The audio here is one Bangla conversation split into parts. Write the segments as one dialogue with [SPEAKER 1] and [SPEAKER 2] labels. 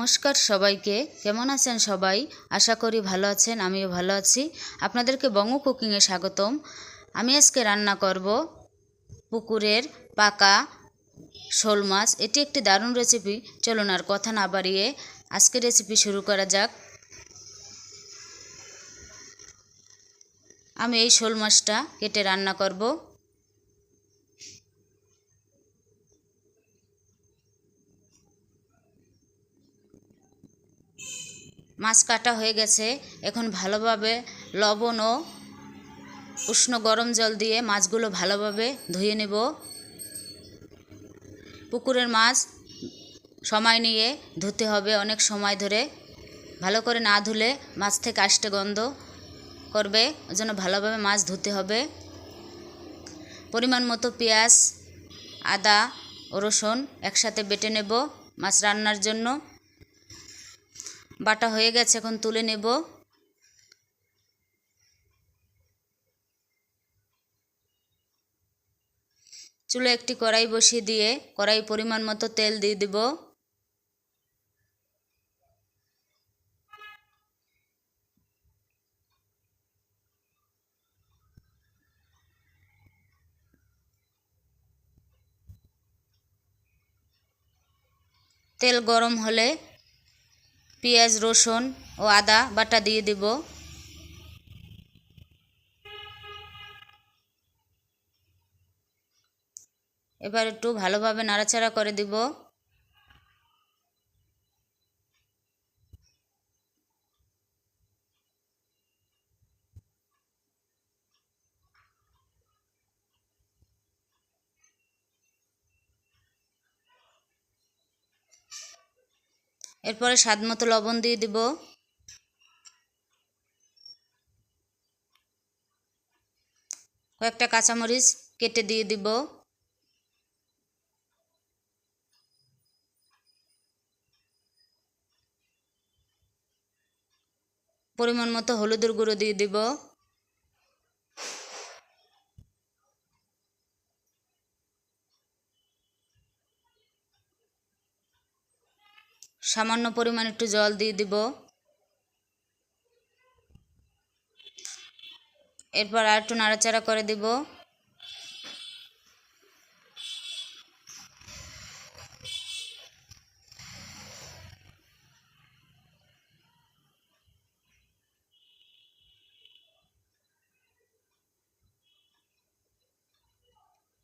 [SPEAKER 1] নমস্কার সবাইকে। কেমন আছেন সবাই? আশা করি ভালো আছেন, আমিও ভালো আছি। আপনাদেরকে বঙ্গ কুকিংয়ে স্বাগতম। আমি আজকে রান্না করব পুকুরের পাকা শোল মাছ। এটি একটি দারুণ রেসিপি। চলুন আর কথা না বাড়িয়ে আজকে রেসিপি শুরু করা যাক। আমি এই শোল মাছটা কেটে রান্না করব। মাছ কাটা হয়ে গেছে। এখন ভালোভাবে লবণ ও উষ্ণ গরম জল দিয়ে মাছগুলো ভালোভাবে ধুয়ে নেব। পুকুরের মাছ সময় নিয়ে ধুতে হবে, অনেক সময় ধরে। ভালো করে না ধুলে মাছ থেকে আষ্টে গন্ধ করবে, ওই জন্য ভালোভাবে মাছ ধুতে হবে। পরিমাণ মতো পেঁয়াজ, আদা ও রসুন একসাথে বেটে নেব মাছ রান্নার জন্য। বাটা হয়ে গেছে, এখন তুলে নেব। চুলে একটি কড়াই বসিয়ে দিয়ে কড়াই পরিমাণ মতো তেল দিয়ে দেব। তেল গরম হলে পেঁয়াজ, রসুন ও আদা বাটা দিয়ে দেব। এবার একটু ভালোভাবে নাড়াচাড়া করে দেব। এরপরে স্বাদ মতো লবণ দিয়ে দেব। কয়েকটা কাঁচামরিচ কেটে দিয়ে দিব। পরিমাণ মতো হলুদের গুঁড়ো দিয়ে দিব। সামান্য পরিমাণ একটু জল দিয়ে দিব। এরপর আর একটু নাড়াচাড়া করে দিব।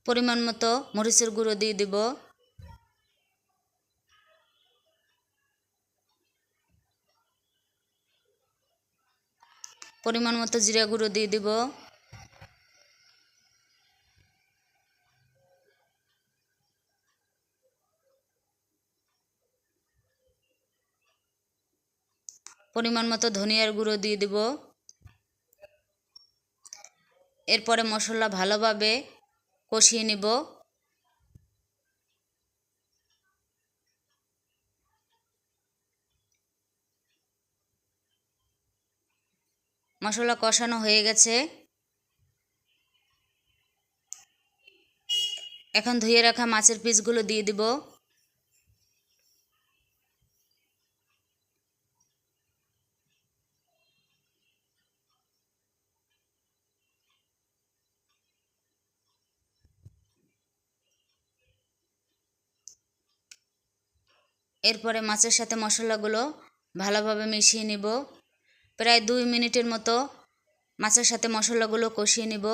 [SPEAKER 1] পরিমাণ মতো মরিচের গুঁড়ো দিয়ে দিব। পরিমাণ মতো জিরা গুঁড়ো দিয়ে দিব। পরিমাণ মতো ধনিয়ার গুঁড়ো দিয়ে দিব। এরপরে মশলা ভালোভাবে কষিয়ে নিব। মশলা কষানো হয়ে গেছে। এখন ধুয়ে রাখা মাছের পিসগুলো দিয়ে দিব। এরপরে মাছের সাথে মশলাগুলো ভালোভাবে মিশিয়ে নিব। প্রায় 2 মিনিটের মতো মাছের সাথে মশলাগুলো কষিয়ে নিব।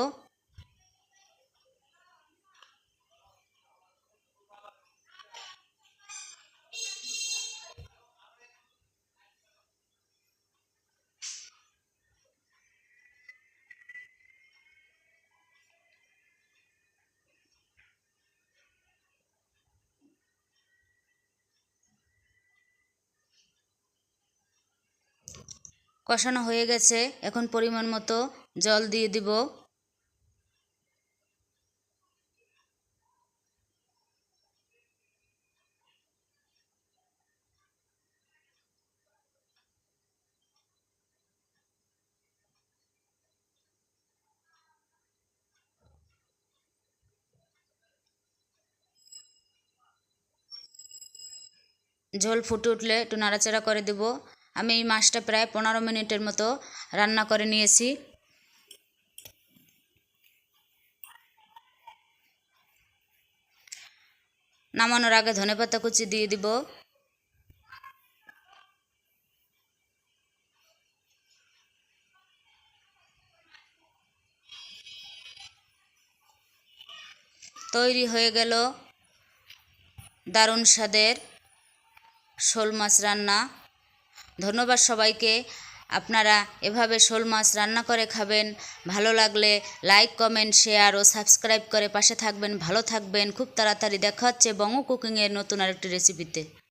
[SPEAKER 1] কষানো হয়ে গেছে, এখন পরিমাণ মতো জল দিয়ে দিব। ঝোল ফুটে উঠলে একটু নাড়াচাড়া করে দেব। আমি এই মাছটা প্রায় 15 মিনিটের মতো রান্না করে নিয়েছি। নামানোর আগে ধনেপাতা কুচি দিয়ে দিব। তৈরি হয়ে গেল দারুণ স্বাদের শোল মাছ রান্না। ধন্যবাদ সবাইকে। আপনারা এভাবে শোল মাছ রান্না করে খাবেন। ভালো লাগলে লাইক, কমেন্ট, শেয়ার ও সাবস্ক্রাইব করে পাশে থাকবেন। ভালো থাকবেন। খুব তাড়াতাড়ি দেখা হচ্ছে বঙ্গ কুকিংয়ের নতুন আরেকটি রেসিপিতে।